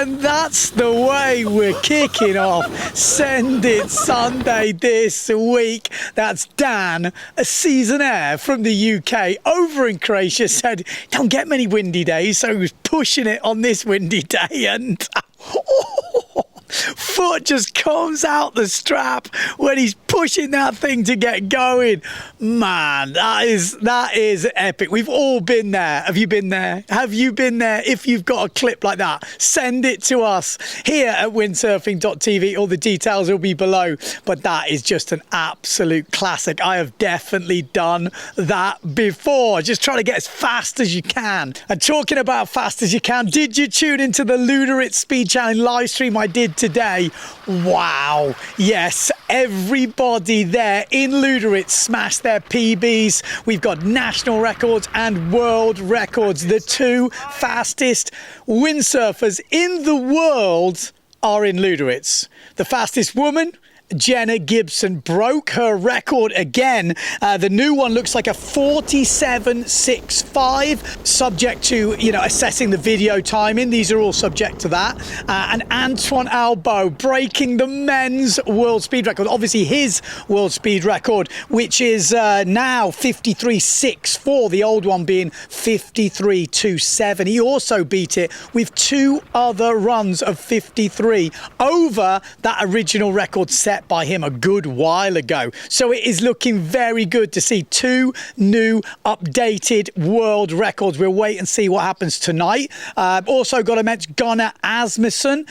And that's the way we're kicking off Send It Sunday this week. That's Dan, a seasonaire from the UK over in Croatia, said don't get many windy days, so he was pushing it on this windy day, and foot just comes out the strap when he's pushing that thing to get going. Man, that is epic. We've all been there. Have you been there? Have you been there? If you've got a clip like that, send it to us here at Windsurfing.TV. All the details will be below, but that is just an absolute classic. I have definitely done that before. Just try to get as fast as you can. And talking about fast as you can, did you tune into the Luderitz Speed Challenge live stream I did today? Wow. Yes, everybody there in Luderitz smashed their PBs. We've got national records and world records. The two fastest windsurfers in the world are in Luderitz. The fastest woman, Jenna Gibson, broke her record again. The new one looks like a 47.65, subject to, assessing the video timing. These are all subject to that. And Antoine Albo breaking the men's world speed record. Obviously his world speed record, which is now 53.64, the old one being 53.27. He also beat it with two other runs of 53 over that original record set by him a good while ago. So it is looking very good to see two new updated world records. We'll wait and see what happens tonight. Also got to mention Gunnar Asmussen,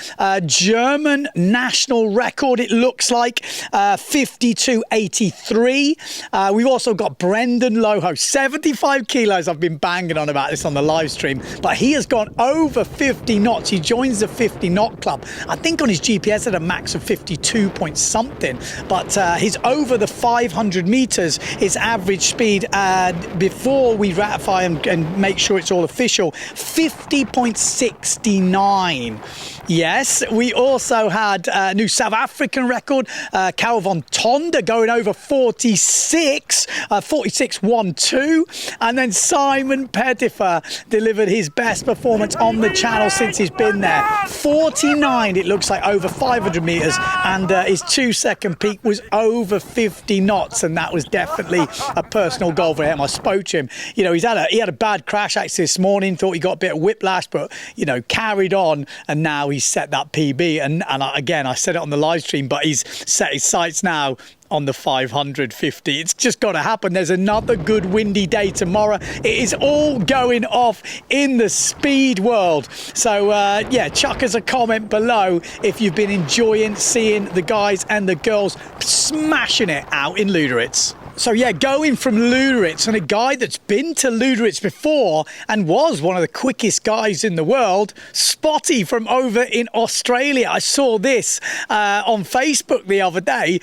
German national record, it looks like 52.83. We've also got Brendan Loho, 75 kilos. I've been banging on about this on the live stream, but he has gone over 50 knots. He joins the 50 knot club. I think on his GPS at a max of 52 point something, but he's over the 500 meters, his average speed, before we ratify and make sure it's all official, 50.69. Yes, we also had a new South African record, Cal von Tonda going over 46.12, and then Simon Pettifer delivered his best performance on the channel since he's been there, 49, it looks like, over 500 meters, and his 2-second peak was over 50 knots, and that was definitely a personal goal for him. I spoke to him. He had a bad crash actually this morning, thought he got a bit of whiplash, but carried on, and now he's set that PB. And I said it on the live stream, but he's set his sights now on the 550. It's just got to happen. There's another good windy day tomorrow. It is all going off in the speed world. So chuck us a comment below if you've been enjoying seeing the guys and the girls smashing it out in Luderitz. So going from Luderitz, and a guy that's been to Luderitz before and was one of the quickest guys in the world, Spotty from over in Australia. I saw this on Facebook the other day,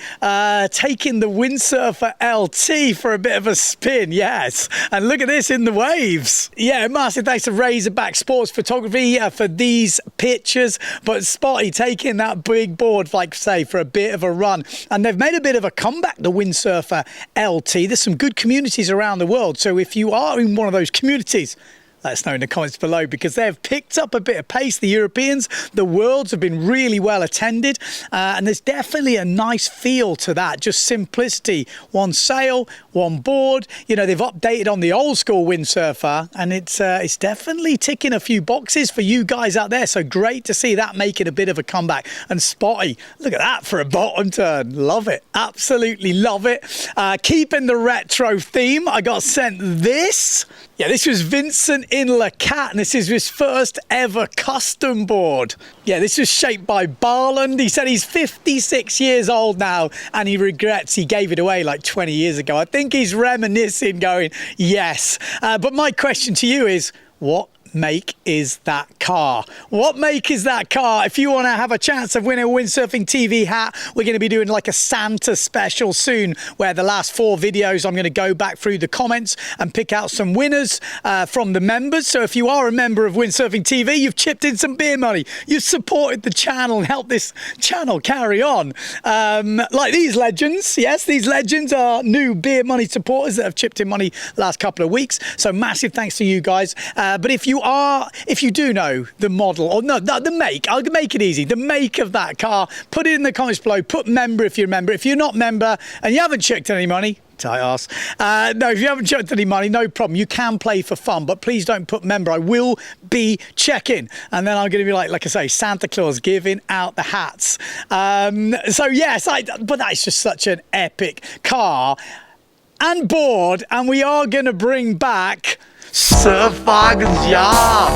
taking the Windsurfer LT for a bit of a spin, yes. And look at this in the waves. Yeah, massive thanks to Razorback Sports Photography for these pictures. But Spotty taking that big board, like say, for a bit of a run. And they've made a bit of a comeback, the Windsurfer LT. There's some good communities around the world. So if you are in one of those communities, let us know in the comments below, because they've picked up a bit of pace. The Europeans, the Worlds have been really well attended, and there's definitely a nice feel to that. Just simplicity, one sail, one board. They've updated on the old school windsurfer, and it's definitely ticking a few boxes for you guys out there. So great to see that making a bit of a comeback. And Spotty, look at that for a bottom turn. Love it. Absolutely love it. Keeping the retro theme, I got sent this. Yeah, this was Vincent in Le Cat, and this is his first ever custom board. Yeah, this was shaped by Barland. He said he's 56 years old now, and he regrets he gave it away like 20 years ago. I think he's reminiscing, going, yes. But my question to you is, what make is that car? What make is that car? If you want to have a chance of winning a Windsurfing TV hat, we're going to be doing like a Santa special soon, where the last 4 videos I'm going to go back through the comments and pick out some winners from the members. So if you are a member of Windsurfing TV, you've chipped in some beer money, you've supported the channel and helped this channel carry on, like these legends. Yes, these legends are new beer money supporters that have chipped in money the last couple of weeks, so massive thanks to you guys. But if you if you do know the model, or no, the make, I'll make it easy, the make of that car, put it in the comments below, put member if you remember. If you're not member and you haven't checked any money, tight ass. No, if you haven't chucked any money, no problem. You can play for fun, but please don't put member. I will be checking. And then I'm going to be like I say, Santa Claus giving out the hats. So yes, but that's just such an epic car and board. And we are going to bring back Surfwagens, yeah.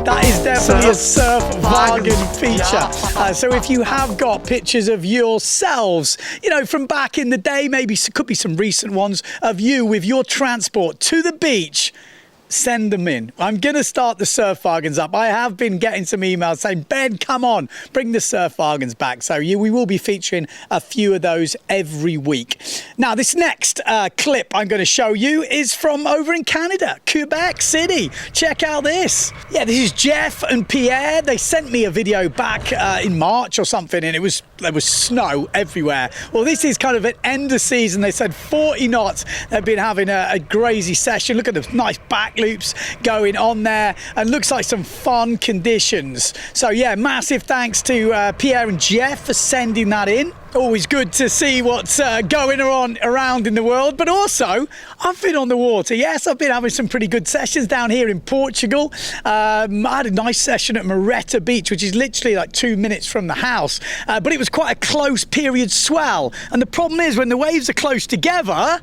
That is definitely a Surfwagen feature. So if you have got pictures of yourselves, you know, from back in the day, maybe could be some recent ones of you with your transport to the beach, send them in. I'm going to start the Surfwagens up. I have been getting some emails saying, Ben, come on, bring the Surfwagens back. So we will be featuring a few of those every week. Now, this next clip I'm going to show you is from over in Canada, Quebec City. Check out this. Yeah, this is Jeff and Pierre. They sent me a video back in March or something, and there was snow everywhere. Well, this is kind of an end of season. They said 40 knots. They've been having a crazy session. Look at the nice back loops going on there, and looks like some fun conditions. So yeah, massive thanks to Pierre and Jeff for sending that in. Always good to see what's going on around in the world. But also, I've been on the water. Yes, I've been having some pretty good sessions down here in Portugal. I had a nice session at Moreta Beach, which is literally like 2 minutes from the house. But it was quite a close period swell. And the problem is when the waves are close together,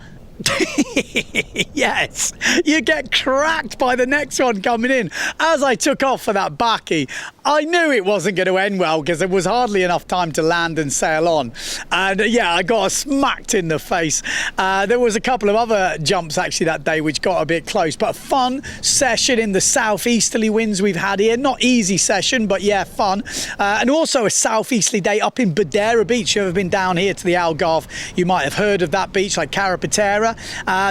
yes, you get cracked by the next one coming in. As I took off for that baccy, I knew it wasn't going to end well because there was hardly enough time to land and sail on. And yeah, I got smacked in the face. There was a couple of other jumps actually that day which got a bit close, but a fun session in the southeasterly winds we've had here. Not easy session, but yeah, fun. And also a southeasterly day up in Badera Beach. You ever been down here to the Algarve, you might have heard of that beach, like Carapetera.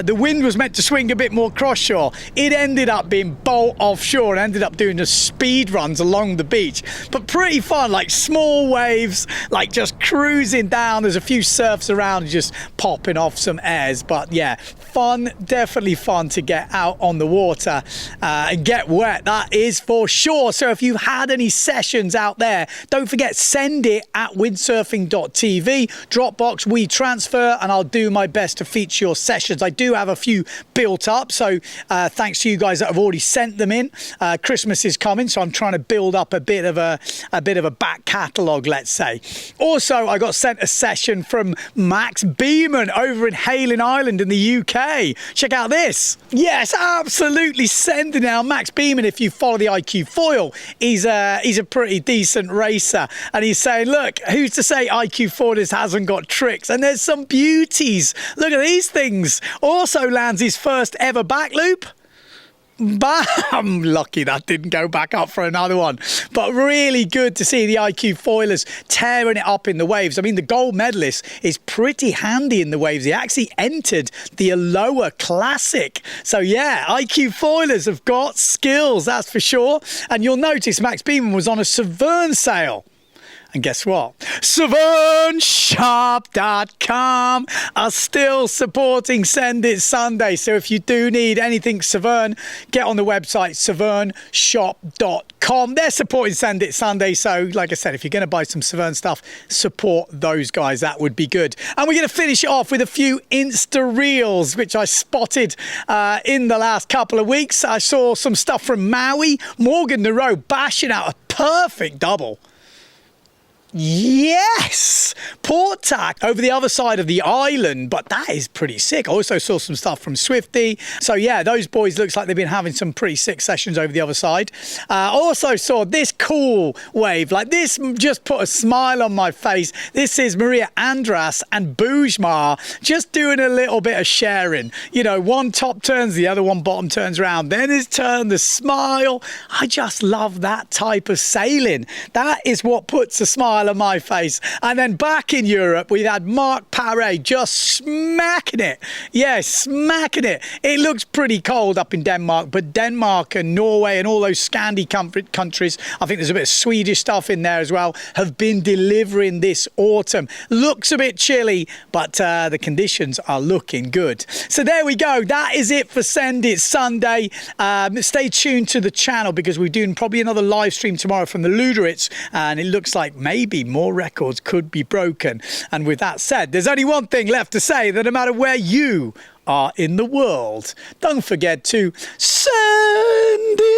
The wind was meant to swing a bit more cross-shore. It ended up being bolt offshore and ended up doing the speed runs along the beach. But pretty fun, like small waves, like just cruising down. There's a few surfs around just popping off some airs. But yeah, fun, definitely fun to get out on the water and get wet, that is for sure. So if you had any sessions out there, don't forget, send it at Windsurfing.TV, Dropbox, we transfer, and I'll do my best to feature your sessions. I do have a few built up, so thanks to you guys that have already sent them in. Christmas is coming, so I'm trying to build up a bit of a back catalogue, let's say. Also, I got sent a session from Max Beeman over in Hayling Island in the UK. Check out this. Yes, absolutely sending out Max Beeman. If you follow the IQ foil, he's a pretty decent racer, and he's saying, look, who's to say IQ foilers hasn't got tricks? And there's some beauties. Look at these things. Also lands his first ever back loop. Bam! Lucky that didn't go back up for another one. But really good to see the IQ foilers tearing it up in the waves. I mean, the gold medalist is pretty handy in the waves. He actually entered the Aloha Classic. So yeah, IQ foilers have got skills, that's for sure. And you'll notice Max Beeman was on a Severn sale. And guess what? SevernShop.com are still supporting Send It Sunday. So if you do need anything Severn, get on the website, SevernShop.com. They're supporting Send It Sunday. So like I said, if you're going to buy some Severn stuff, support those guys. That would be good. And we're going to finish it off with a few Insta Reels, which I spotted in the last couple of weeks. I saw some stuff from Maui. Morgan Nareau bashing out a perfect double. Yes! Port tack over the other side of the island, but that is pretty sick. I also saw some stuff from Swifty. So yeah, those boys looks like they've been having some pretty sick sessions over the other side. I also saw this cool wave. Like this just put a smile on my face. This is Maria Andras and Boujmar just doing a little bit of sharing. You know, one top turns, the other one bottom turns around. Then his turn, the smile. I just love that type of sailing. That is what puts a smile on my face. And then back in Europe, Europe. We've had Mark Paré just smacking it. Yeah, smacking it. It looks pretty cold up in Denmark, but Denmark and Norway and all those Scandi countries, I think there's a bit of Swedish stuff in there as well, have been delivering this autumn. Looks a bit chilly, but the conditions are looking good. So there we go. That is it for Send It Sunday. Stay tuned to the channel because we're doing probably another live stream tomorrow from the Luderitz, and it looks like maybe more records could be broken. And with that said, there's only one thing left to say, that no matter where you are in the world, don't forget to send it.